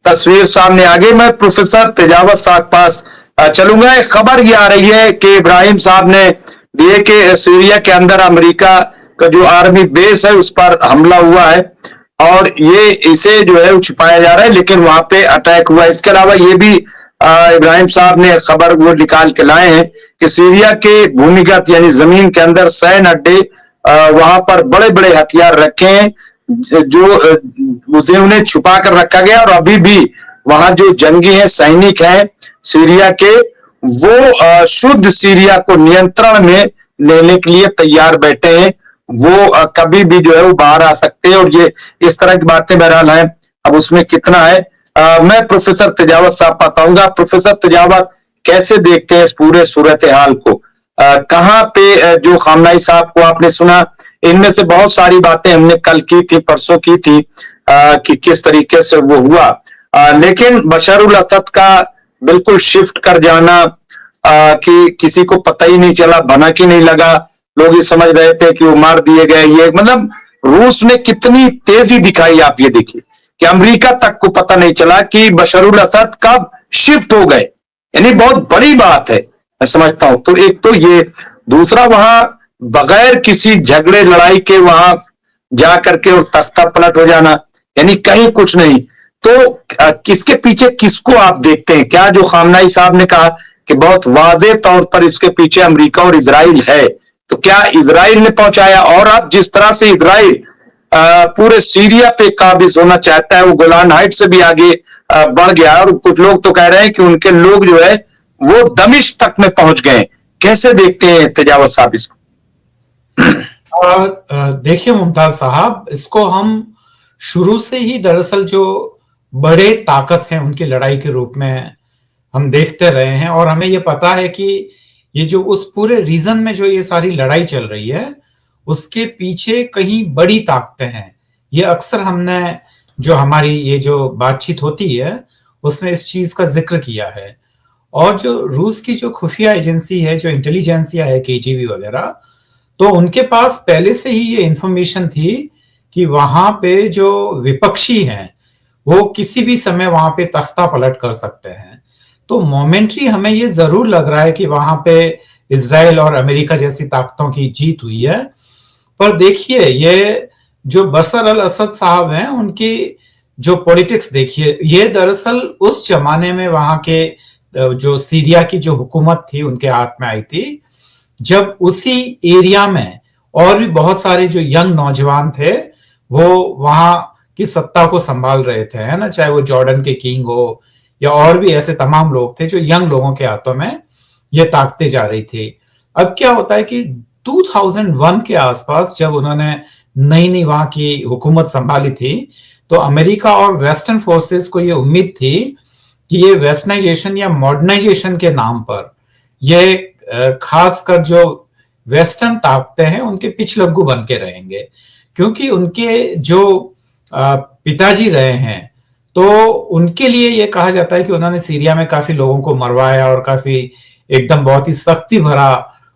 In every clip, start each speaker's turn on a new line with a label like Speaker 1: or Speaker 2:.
Speaker 1: तस्वीर सामने आ गई। मैं प्रोफेसर तेजावत साहब के पास चलूंगा। एक खबर ये आ रही है कि इब्राहिम साहब ने दिए कि सीरिया के अंदर अमेरिका का जो आर्मी बेस है उस पर हमला हुआ है और ये इसे जो है छुपाया जा रहा है, लेकिन वहां पे अटैक हुआ। इसके अलावा ये भी इब्राहिम साहब ने खबर वो निकाल के लाए हैं कि सीरिया के भूमिगत यानी जमीन के अंदर सैन्य अड्डे वहां पर बड़े बड़े हथियार रखे हैं जो उसे उन्हें छुपा कर रखा गया और अभी भी वहां जो जंगी हैं, सैनिक हैं सीरिया के, वो शुद्ध सीरिया को नियंत्रण में लेने के लिए तैयार बैठे हैं। वो कभी भी जो है वो बाहर आ सकते हैं और ये इस तरह की बातें बहरहाल हैं। अब उसमें कितना है, मैं प्रोफेसर तेजावत साहब बताऊंगा। प्रोफेसर तेजावत, कैसे देखते हैं इस पूरे सूरत हाल को? कहाँ पे जो खामनाई साहब को आपने सुना, इनमें से बहुत सारी बातें हमने कल की थी, परसों की थी कि किस तरीके से वो हुआ, लेकिन बशर उल असद का बिल्कुल शिफ्ट कर जाना कि किसी को पता ही नहीं चला, भनक ही नहीं लगा, लोग ये समझ रहे थे कि वो मार दिए गए। ये मतलब रूस ने कितनी तेजी दिखाई, आप ये देखिए कि अमेरिका तक को पता नहीं चला कि बशर उल असद कब शिफ्ट हो गए, यानी बहुत बड़ी बात है मैं समझता हूं। तो एक तो ये, दूसरा वहां बगैर किसी झगड़े लड़ाई के वहां जा करके और तख्ता पलट हो जाना, यानी कहीं कुछ नहीं। तो किसके पीछे किसको आप देखते हैं? क्या जो खामनाई साहब ने कहा कि बहुत वाज़ेह तौर पर इसके पीछे अमेरिका और इजराइल है, तो क्या इजराइल ने पहुंचाया? और अब जिस तरह से इजराइल पूरे सीरिया पे काबिज होना चाहता है, वो गोलान हाइट से भी आगे बढ़ गया और कुछ लोग तो कह रहे हैं कि उनके लोग जो है वो दमिश्क तक में पहुंच गए। कैसे देखते हैं तेजावत साहब इसको?
Speaker 2: देखिए मुमताज साहब, इसको हम शुरू से ही दरअसल जो बड़े ताकत हैं उनकी लड़ाई के रूप में हम देखते रहे हैं और हमें ये पता है कि ये जो उस पूरे रीजन में जो ये सारी लड़ाई चल रही है उसके पीछे कहीं बड़ी ताकतें हैं। ये अक्सर हमने जो हमारी ये जो बातचीत होती है उसमें इस चीज का जिक्र किया है। और जो रूस की जो खुफिया एजेंसी है, जो इंटेलिजेंसिया है, केजीबी वगैरह, तो उनके पास पहले से ही ये इंफॉर्मेशन थी कि वहां पे जो विपक्षी हैं वो किसी भी समय वहां पे तख्ता पलट कर सकते हैं। तो मोमेंटरी हमें ये जरूर लग रहा है कि वहां पे इजराइल और अमेरिका जैसी ताकतों की जीत हुई है। पर देखिए, ये जो बशर अल असद साहब हैं उनकी जो पॉलिटिक्स देखिए, ये दरअसल उस जमाने में वहां के जो सीरिया की जो हुकूमत थी उनके हाथ में आई थी, जब उसी एरिया में और भी बहुत सारे जो यंग नौजवान थे वो वहां की सत्ता को संभाल रहे थे, है ना, चाहे वो जॉर्डन के किंग हो या और भी ऐसे तमाम लोग थे जो यंग लोगों के हाथों में ये ताकतें जा रही थी। अब क्या होता है कि 2001 के आसपास जब उन्होंने नई नई वहां की हुकूमत संभाली थी तो अमेरिका और वेस्टर्न फोर्सेस को ये उम्मीद थी कि ये वेस्टर्नाइजेशन या मॉडर्नाइजेशन के नाम पर ये खासकर जो वेस्टर्न ताकतें हैं उनके पिछलग्गू बन के रहेंगे, क्योंकि उनके जो पिताजी रहे हैं तो उनके लिए ये कहा जाता है कि उन्होंने सीरिया में काफी लोगों को मरवाया और काफी एकदम बहुत ही सख्ती भरा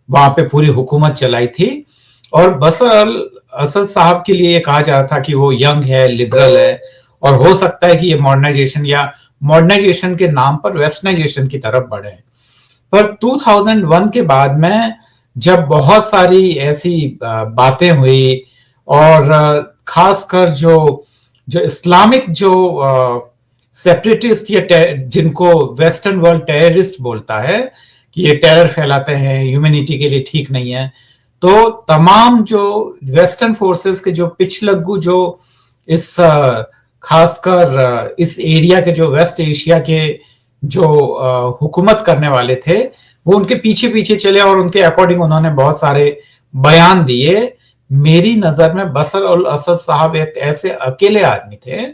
Speaker 2: वहां पे पूरी हुकूमत चलाई थी। और बशर अल असद साहब के लिए ये कहा जा रहा था कि वो यंग है, लिबरल है और हो सकता है कि ये मॉडर्नाइजेशन या मॉडर्नाइजेशन के नाम पर वेस्टर्नाइजेशन की तरफ बढ़े। पर 2001 के बाद में जब बहुत सारी ऐसी बातें हुई और खासकर जो इस्लामिक जो सेपरेटिस्ट या जिनको वेस्टर्न वर्ल्ड टेररिस्ट बोलता है कि ये टेरर फैलाते हैं, ह्यूमैनिटी के लिए ठीक नहीं है, तो तमाम जो वेस्टर्न फोर्सेस के जो पिछलग्गू जो इस खासकर इस एरिया के जो वेस्ट एशिया के जो हुकूमत करने वाले थे वो उनके पीछे पीछे चले और उनके अकॉर्डिंग उन्होंने बहुत सारे बयान दिए। मेरी नजर में बशर अल असद साहब एक ऐसे अकेले आदमी थे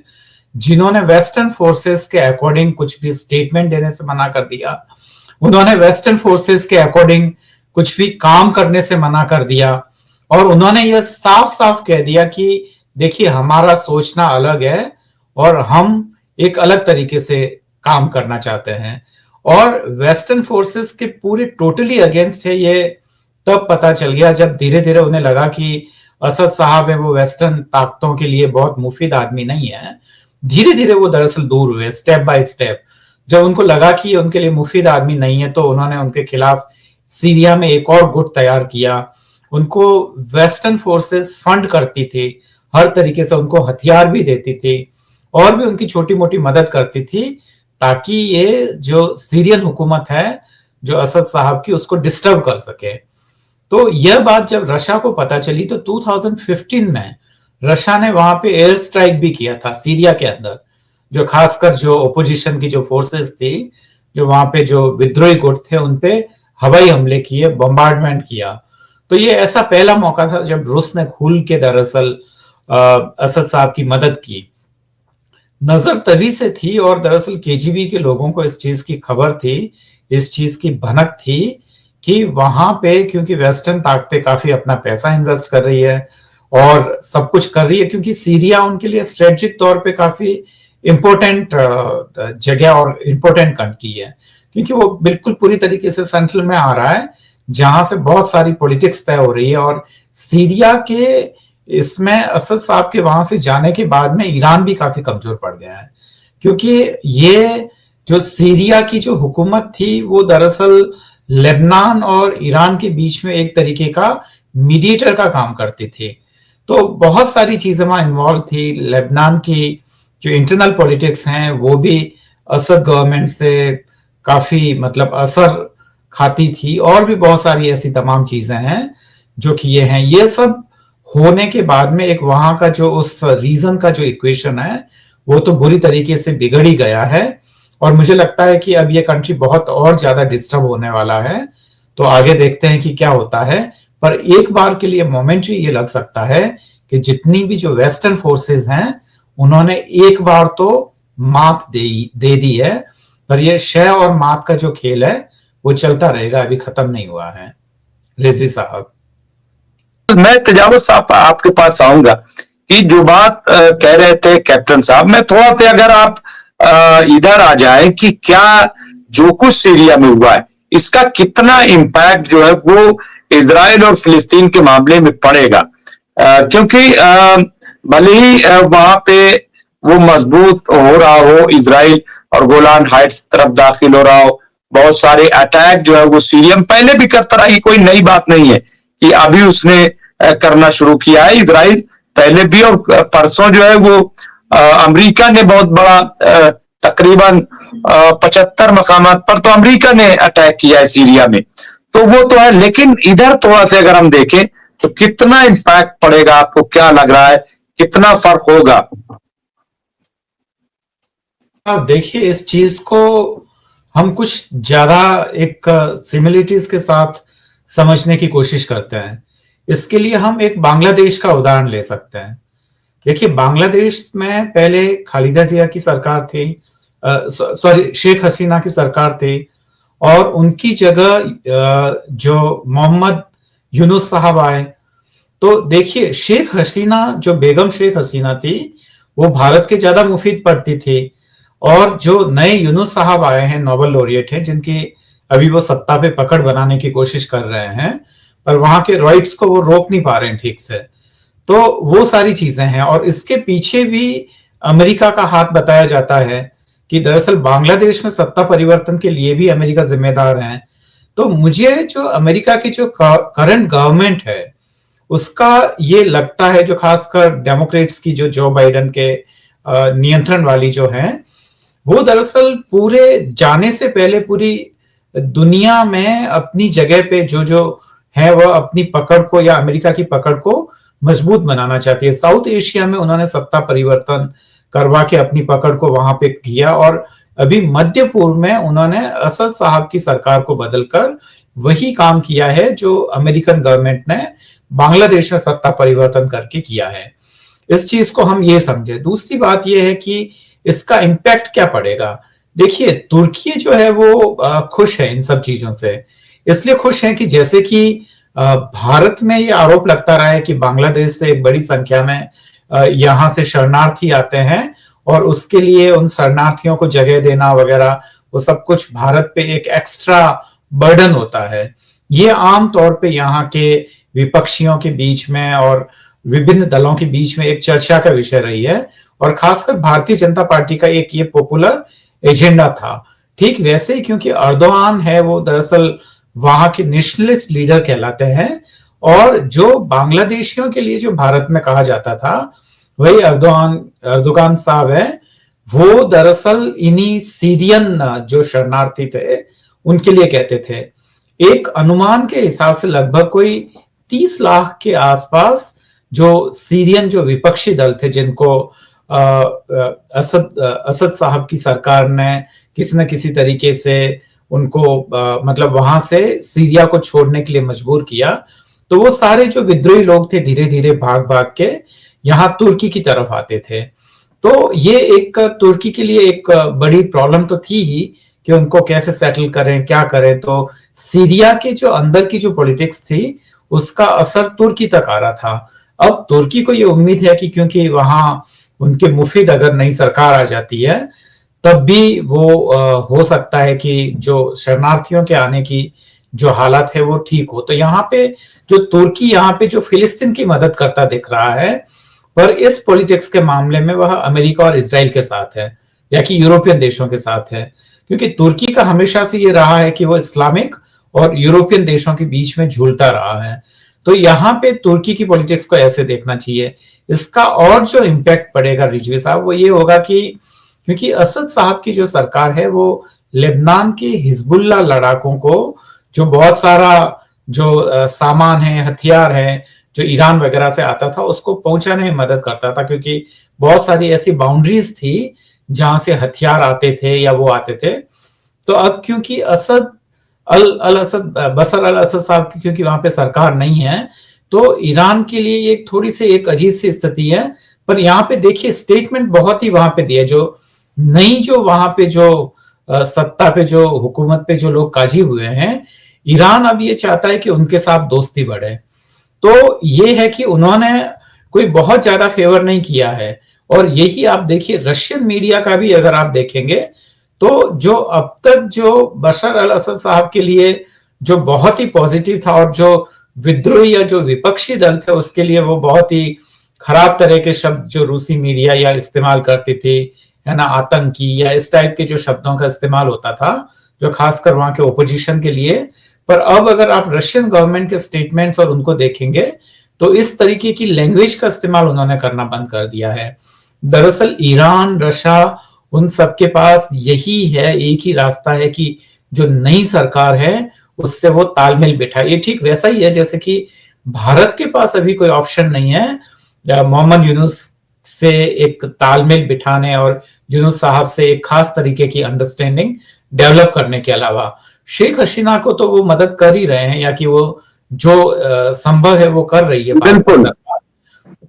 Speaker 2: जिन्होंने वेस्टर्न फोर्सेस के अकॉर्डिंग कुछ भी स्टेटमेंट देने से मना कर दिया, उन्होंने वेस्टर्न फोर्सेस के अकॉर्डिंग कुछ भी काम करने से मना कर दिया और उन्होंने यह साफ साफ कह दिया कि देखिए हमारा सोचना अलग है और हम एक अलग तरीके से काम करना चाहते हैं। और वेस्टर्न फोर्सेस के पूरे टोटली अगेंस्ट है ये तब पता चल गया जब धीरे धीरे उन्हें लगा कि असद साहब है वो वेस्टर्न ताकतों के लिए बहुत मुफीद आदमी नहीं है, धीरे धीरे वो दरअसल दूर हुए, स्टेप बाय स्टेप। जब उनको लगा कि ये उनके लिए मुफीद आदमी नहीं है, तो उन्होंने उनके खिलाफ सीरिया में एक और गुट तैयार किया। उनको वेस्टर्न फोर्सेस फंड करती थी, हर तरीके से उनको हथियार भी देती थी और भी उनकी छोटी मोटी मदद करती थी, ताकि ये जो सीरियन हुकूमत है जो असद साहब की, उसको डिस्टर्ब कर सके। तो यह बात जब रशिया को पता चली तो 2015 में रशिया ने वहां पे एयर स्ट्राइक भी किया था सीरिया के अंदर, जो खासकर जो ओपोजिशन की जो फोर्सेस थी, जो वहां पे जो विद्रोही गुट थे, उनपे हवाई हमले किए, बम्बार्डमेंट किया। तो ये ऐसा पहला मौका था जब रूस ने खुल के दरअसल असद साहब की मदद की। नजर तभी से थी और दरअसल केजीबी के लोगों को इस चीज की खबर थी, इस चीज की भनक थी कि वहां पे, क्योंकि वेस्टर्न ताकतें काफी अपना पैसा इन्वेस्ट कर रही है और सब कुछ कर रही है, क्योंकि सीरिया उनके लिए स्ट्रेटेजिक तौर पे काफी इंपॉर्टेंट जगह और इंपॉर्टेंट कंट्री है, क्योंकि वो बिल्कुल पूरी तरीके से सेंट्रल में आ रहा है, जहां से बहुत सारी पॉलिटिक्स तय हो रही है। और सीरिया के इसमें असद साहब के वहां से जाने के बाद में ईरान भी काफी कमजोर पड़ गया है, क्योंकि ये जो सीरिया की जो हुकूमत थी, वो दरअसल लेबनान और ईरान के बीच में एक तरीके का मीडिएटर का काम करती थी। तो बहुत सारी चीजें वहां इन्वॉल्व थी। लेबनान की जो इंटरनल पॉलिटिक्स हैं, वो भी असद गवर्नमेंट से काफी मतलब असर खाती थी, और भी बहुत सारी ऐसी तमाम चीजें हैं जो कि ये हैं। ये सब होने के बाद में एक वहां का जो उस रीजन का जो इक्वेशन है, वो तो बुरी तरीके से बिगड़ ही गया है। और मुझे लगता है कि अब ये कंट्री बहुत और ज्यादा डिस्टर्ब होने वाला है। तो आगे देखते हैं कि क्या होता है। पर एक बार के लिए मोमेंटरी ये लग सकता है कि जितनी भी जो वेस्टर्न फोर्सेस हैं, उन्होंने एक बार तो मात दे दी है, पर ये शह और मात का जो खेल है वो चलता रहेगा, अभी खत्म नहीं हुआ है। रिजवी साहब,
Speaker 1: मैं तजावत साहब आपके पास आऊंगा कि जो बात कह रहे थे कैप्टन साहब, मैं थोड़ा सा अगर आप इधर आ जाए कि क्या जो कुछ सीरिया में हुआ है, इसका कितना इम्पैक्ट जो है वो इजराइल और फिलिस्तीन के मामले में पड़ेगा, क्योंकि भले ही वहां पे वो मजबूत हो रहा हो, इजराइल और गोलान हाइट्स तरफ दाखिल हो रहा हो, बहुत सारे अटैक जो है वो सीरिया में पहले भी करता रहा, ये कोई नई बात नहीं है कि अभी उसने करना शुरू किया है। इजराइल पहले भी, और परसों जो है वो अमेरिका ने बहुत बड़ा तकरीबन 75 मकामात पर तो अमेरिका ने अटैक किया है सीरिया में, तो वो तो है। लेकिन इधर थोड़ा सा अगर हम देखें तो कितना इम्पैक्ट पड़ेगा, आपको क्या लग रहा है, कितना फर्क होगा?
Speaker 2: आप देखिए, इस चीज को हम कुछ ज्यादा एक सिमिलरिटीज के साथ समझने की कोशिश करते हैं। इसके लिए हम एक बांग्लादेश का उदाहरण ले सकते हैं। देखिए, बांग्लादेश में पहले खालिदा जिया की सरकार थी, सॉरी शेख हसीना की सरकार थी, और उनकी जगह जो मोहम्मद यूनुस साहब आए। तो देखिए, शेख हसीना, जो बेगम शेख हसीना थी, वो भारत के ज्यादा मुफीद पड़ती थी, और जो नए यूनुस साहब आए हैं, नोबेल लॉरिएट हैं, जिनकी अभी वो सत्ता पे पकड़ बनाने की कोशिश कर रहे हैं, पर वहां के राइट्स को वो रोक नहीं पा रहे हैं ठीक से। तो वो सारी चीजें हैं, और इसके पीछे भी अमेरिका का हाथ बताया जाता है कि दरअसल बांग्लादेश में सत्ता परिवर्तन के लिए भी अमेरिका जिम्मेदार है। तो मुझे जो अमेरिका की जो करंट गवर्नमेंट है, उसका ये लगता है, जो खासकर डेमोक्रेट्स की जो बाइडेन के नियंत्रण वाली जो है, वो दरअसल पूरे जाने से पहले पूरी दुनिया में अपनी जगह पे जो है, वह अपनी पकड़ को या अमेरिका की पकड़ को मजबूत बनाना चाहती है। साउथ एशिया में उन्होंने सत्ता परिवर्तन करवा के अपनी पकड़ को वहां पे किया, और अभी मध्य पूर्व में उन्होंने असद साहब की सरकार को बदलकर वही काम किया है जो अमेरिकन गवर्नमेंट ने बांग्लादेश में सत्ता परिवर्तन करके किया है। इस चीज को हम ये समझे। दूसरी बात यह है कि इसका इम्पैक्ट क्या पड़ेगा। देखिए, तुर्की जो है वो खुश है इन सब चीजों से, इसलिए खुश है कि जैसे कि भारत में ये आरोप लगता रहा है कि बांग्लादेश से एक बड़ी संख्या में यहाँ से शरणार्थी आते हैं, और उसके लिए उन शरणार्थियों को जगह देना वगैरह, वो सब कुछ भारत पे एक एक्स्ट्रा बर्डन होता है। ये आम तौर पे यहाँ के विपक्षियों के बीच में और विभिन्न दलों के बीच में एक चर्चा का विषय रही है, और खासकर भारतीय जनता पार्टी का एक ये पॉपुलर एजेंडा था। ठीक वैसे ही क्योंकि अर्दोआन है वो दरअसल वहां के नेशनलिस्ट लीडर कहलाते हैं, और जो बांग्लादेशियों के लिए जो भारत में कहा जाता था वही अर्दोगान साहब है, वो दरअसल इन्हीं सीरियन जो शरणार्थी थे उनके लिए कहते थे। एक अनुमान के हिसाब से लगभग कोई 30 लाख के आसपास जो सीरियन जो विपक्षी दल थे, जिनको असद साहब की सरकार ने किसी न किसी तरीके से उनको मतलब वहां से सीरिया को छोड़ने के लिए मजबूर किया, तो वो सारे जो विद्रोही लोग थे धीरे धीरे भाग भाग के यहाँ तुर्की की तरफ आते थे। तो ये एक तुर्की के लिए एक बड़ी प्रॉब्लम तो थी ही कि उनको कैसे सेटल करें, क्या करें। तो सीरिया के जो अंदर की जो पॉलिटिक्स थी उसका असर तुर्की तक आ रहा था। अब तुर्की को ये उम्मीद है कि क्योंकि वहां उनके मुफिद अगर नई सरकार आ जाती है तब भी वो हो सकता है कि जो शरणार्थियों के आने की जो हालत है वो ठीक हो। तो यहाँ पे जो तुर्की यहाँ पे जो फिलिस्तीन की मदद करता दिख रहा है, पर इस पॉलिटिक्स के मामले में वह अमेरिका और इजराइल के साथ है या कि यूरोपियन देशों के साथ है, क्योंकि तुर्की का हमेशा से ये रहा है कि वो इस्लामिक और यूरोपियन देशों के बीच में झूलता रहा है। तो यहाँ पे तुर्की की पॉलिटिक्स को ऐसे देखना चाहिए। इसका और जो इम्पैक्ट पड़ेगा रिजवी साहब वो ये होगा कि क्योंकि असद साहब की जो सरकार है वो लेबनान के हिजबुल्लाह लड़ाकों को जो बहुत सारा जो सामान है, हथियार है जो ईरान वगैरह से आता था उसको पहुंचाने में मदद करता था, क्योंकि बहुत सारी ऐसी बाउंड्रीज थी जहां से हथियार आते थे या वो आते थे। तो अब क्योंकि बशर अल असद साहब की क्योंकि वहां पे सरकार नहीं है, तो ईरान के लिए एक थोड़ी सी एक अजीब सी स्थिति है। पर यहाँ पे देखिए स्टेटमेंट बहुत ही वहां पे दिया, जो नई जो वहां पे जो सत्ता पे जो हुकूमत पे जो लोग काजी हुए हैं, ईरान अब ये चाहता है कि उनके साथ दोस्ती बढ़े। तो ये है कि उन्होंने कोई बहुत ज्यादा फेवर नहीं किया है। और यही आप देखिए रशियन मीडिया का भी अगर आप देखेंगे तो जो अब तक जो बशर अल असद साहब के लिए जो बहुत ही पॉजिटिव था और जो विद्रोही या जो विपक्षी दल थे उसके लिए वो बहुत ही खराब तरह के शब्द जो रूसी मीडिया या इस्तेमाल करती थी, है ना, आतंकी या इस टाइप के जो शब्दों का इस्तेमाल होता था जो खासकर वहां के ओपोजिशन के लिए। पर अब अगर आप रशियन गवर्नमेंट के स्टेटमेंट्स और उनको देखेंगे तो इस तरीके की लैंग्वेज का इस्तेमाल उन्होंने करना बंद कर दिया है। दरअसल ईरान, रशिया, उन सबके पास यही है, एक ही रास्ता है कि जो नई सरकार है उससे वो तालमेल बिठाए। ये ठीक वैसा ही है जैसे कि भारत के पास अभी कोई ऑप्शन नहीं है मोहम्मद यूनुस से एक तालमेल बिठाने और यूनुस साहब से एक खास तरीके की अंडरस्टैंडिंग डेवलप करने के अलावा। शेख हसीना को तो वो मदद कर ही रहे हैं या कि वो जो संभव है वो कर रही है भारत सरकार,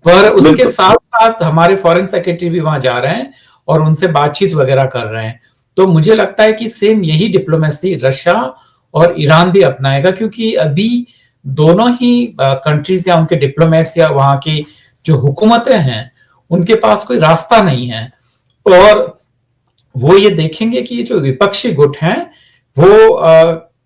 Speaker 2: पर उसके साथ साथ हमारे फॉरेन सेक्रेटरी भी वहां जा रहे हैं और उनसे बातचीत वगैरह कर रहे हैं। तो मुझे लगता है कि सेम यही डिप्लोमेसी रशिया और ईरान भी अपनाएगा, क्योंकि अभी दोनों ही कंट्रीज या उनके डिप्लोमेट्स या वहां की जो हुकूमतें हैं उनके पास कोई रास्ता नहीं है। और वो ये देखेंगे कि ये जो विपक्षी गुट हैं वो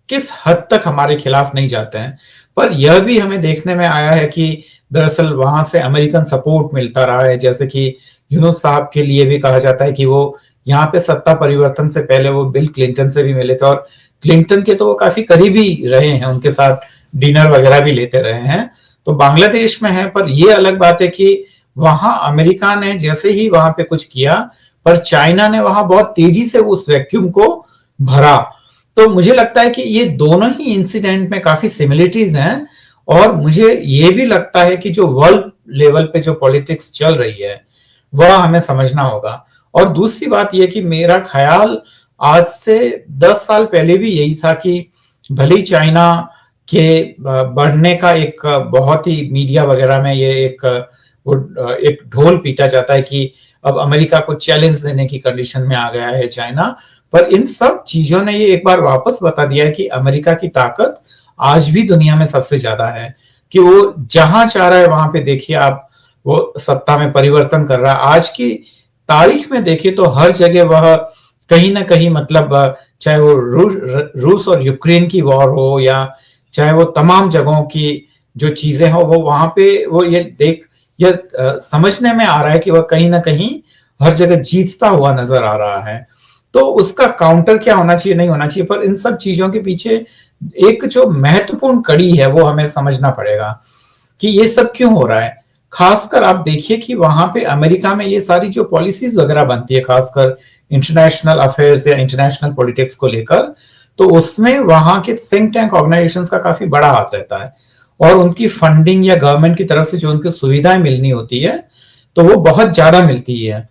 Speaker 2: किस हद तक हमारे खिलाफ नहीं जाते हैं। पर यह भी हमें देखने में आया है कि दरअसल वहां से अमेरिकन सपोर्ट मिलता रहा है, जैसे कि यूनुस साहब के लिए भी कहा जाता है कि वो यहाँ पे सत्ता परिवर्तन से पहले वो बिल क्लिंटन से भी मिले थे और क्लिंटन के तो वो काफी करीबी रहे हैं, उनके साथ डिनर वगैरह भी लेते रहे हैं। तो बांग्लादेश में है, पर ये अलग बात है कि वहां अमेरिका ने जैसे ही वहां पे कुछ किया, पर चाइना ने वहां बहुत तेजी से उस वैक्यूम को भरा। तो मुझे लगता है कि ये दोनों ही इंसिडेंट में काफी सिमिलरिटीज हैं और मुझे ये भी लगता है कि जो वर्ल्ड लेवल पे जो पॉलिटिक्स चल रही है वह हमें समझना होगा। और दूसरी बात यह कि मेरा ख्याल आज से 10 साल पहले भी यही था कि भले चाइना के बढ़ने का एक बहुत ही मीडिया वगैरह में ये एक ढोल पीटा जाता है कि अब अमेरिका को चैलेंज देने की कंडीशन में आ गया है चाइना, पर इन सब चीजों ने ये एक बार वापस बता दिया है कि अमेरिका की ताकत आज भी दुनिया में सबसे ज्यादा है, कि वो जहां चाह रहा है वहां पे देखिए आप वो सत्ता में परिवर्तन कर रहा है। आज की तारीख में देखिए तो हर जगह वह कहीं ना कहीं मतलब चाहे वो रूस और यूक्रेन की वॉर हो या चाहे वो तमाम जगहों की जो चीजें हो, वो वहां पे वो यह समझने में आ रहा है कि वह कहीं ना कहीं हर जगह जीतता हुआ नजर आ रहा है। तो उसका काउंटर क्या होना चाहिए, नहीं होना चाहिए, पर इन सब चीजों के पीछे एक जो महत्वपूर्ण कड़ी है वो हमें समझना पड़ेगा कि ये सब क्यों हो रहा है। खासकर आप देखिए कि वहां पे अमेरिका में ये सारी जो पॉलिसीज वगैरह बनती है, खासकर इंटरनेशनल अफेयर्स या इंटरनेशनल पॉलिटिक्स को लेकर, तो उसमें वहां के थिंक टैंक ऑर्गेनाइजेशंस का काफी बड़ा हाथ रहता है, और उनकी फंडिंग या गवर्नमेंट की तरफ से जो उनको सुविधाएं मिलनी होती है तो वो बहुत ज्यादा मिलती है।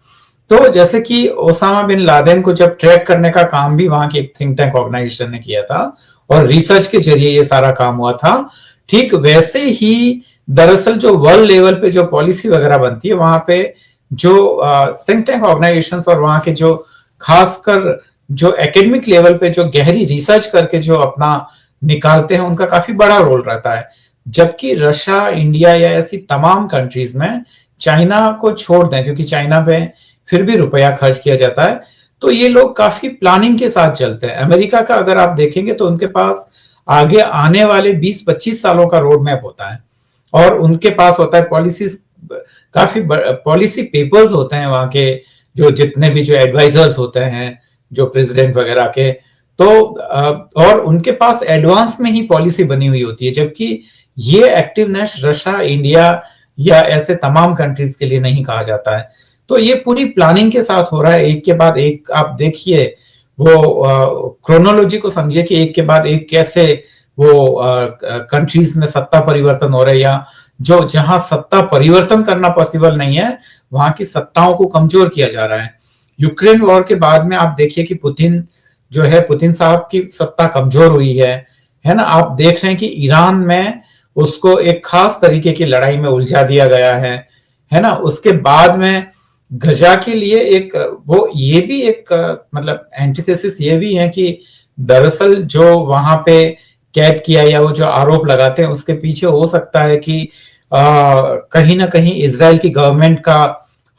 Speaker 2: तो जैसे कि ओसामा बिन लादेन को जब ट्रैक करने का काम भी वहां के एक थिंक टैंक ऑर्गेनाइजेशन ने किया था और रिसर्च के जरिए ये सारा काम हुआ था, ठीक वैसे ही दरअसल जो वर्ल्ड लेवल पे जो पॉलिसी वगैरह बनती है वहां पे जो थिंक टैंक ऑर्गेनाइजेशंस और वहां के जो खासकर जो एकेडमिक लेवल पे जो गहरी रिसर्च करके जो अपना निकालते हैं उनका काफी बड़ा रोल रहता है। जबकि रशिया, इंडिया या ऐसी तमाम कंट्रीज में, चाइना को छोड़ दें क्योंकि चाइना पे फिर भी रुपया खर्च किया जाता है, तो ये लोग काफी प्लानिंग के साथ चलते हैं। अमेरिका का अगर आप देखेंगे तो उनके पास आगे आने वाले 20-25 सालों का रोड मैप होता है, और उनके पास होता है पॉलिसीज, काफी पॉलिसी पेपर्स होते हैं वहां के, जो जितने भी जो एडवाइजर्स होते हैं जो प्रेसिडेंट वगैरह के, तो और उनके पास एडवांस में ही पॉलिसी बनी हुई होती है। जबकि ये एक्टिवनेस रशिया, इंडिया या ऐसे तमाम कंट्रीज के लिए नहीं कहा जाता है। तो ये पूरी प्लानिंग के साथ हो रहा है, एक के बाद एक। आप देखिए वो क्रोनोलॉजी को समझिए कि एक के बाद एक कैसे वो कंट्रीज में सत्ता परिवर्तन हो रहे हैं, या जो जहां सत्ता परिवर्तन करना पॉसिबल नहीं है वहां की सत्ताओं को कमजोर किया जा रहा है। यूक्रेन वॉर के बाद में आप देखिए कि पुतिन जो है, पुतिन साहब की सत्ता कमजोर हुई है ना। आप देख रहे हैं कि ईरान में उसको एक खास तरीके की लड़ाई में उलझा दिया गया है ना। उसके बाद में गजा के लिए एक वो ये भी एक मतलब एंटीथेसिस ये भी है कि दरअसल जो वहां पे कैद किया या वो जो आरोप लगाते हैं उसके पीछे हो सकता है कि कहीं ना कहीं इजराइल की गवर्नमेंट का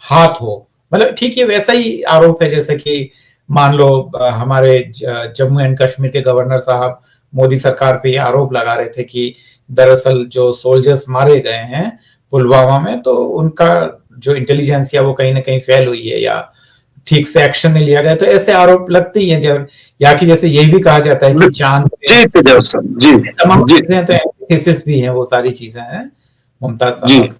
Speaker 2: हाथ हो। मतलब ठीक है, वैसा ही आरोप है जैसे कि मान लो हमारे जम्मू एंड कश्मीर के गवर्नर साहब मोदी सरकार पे ये आरोप लगा रहे थे कि दरअसल जो सोल्जर्स मारे गए हैं पुलवामा में, तो उनका जो इंटेलिजेंस या वो कहीं ना कहीं फेल हुई है या ठीक से एक्शन नहीं लिया गया। तो ऐसे आरोप लगते ही हैं, या कि जैसे ये भी कहा जाता है कि चांद
Speaker 1: जी
Speaker 2: तमाम चीजें तो एंटीथेसिस भी हैं, वो सारी चीजें हैं। मुमताज साहब।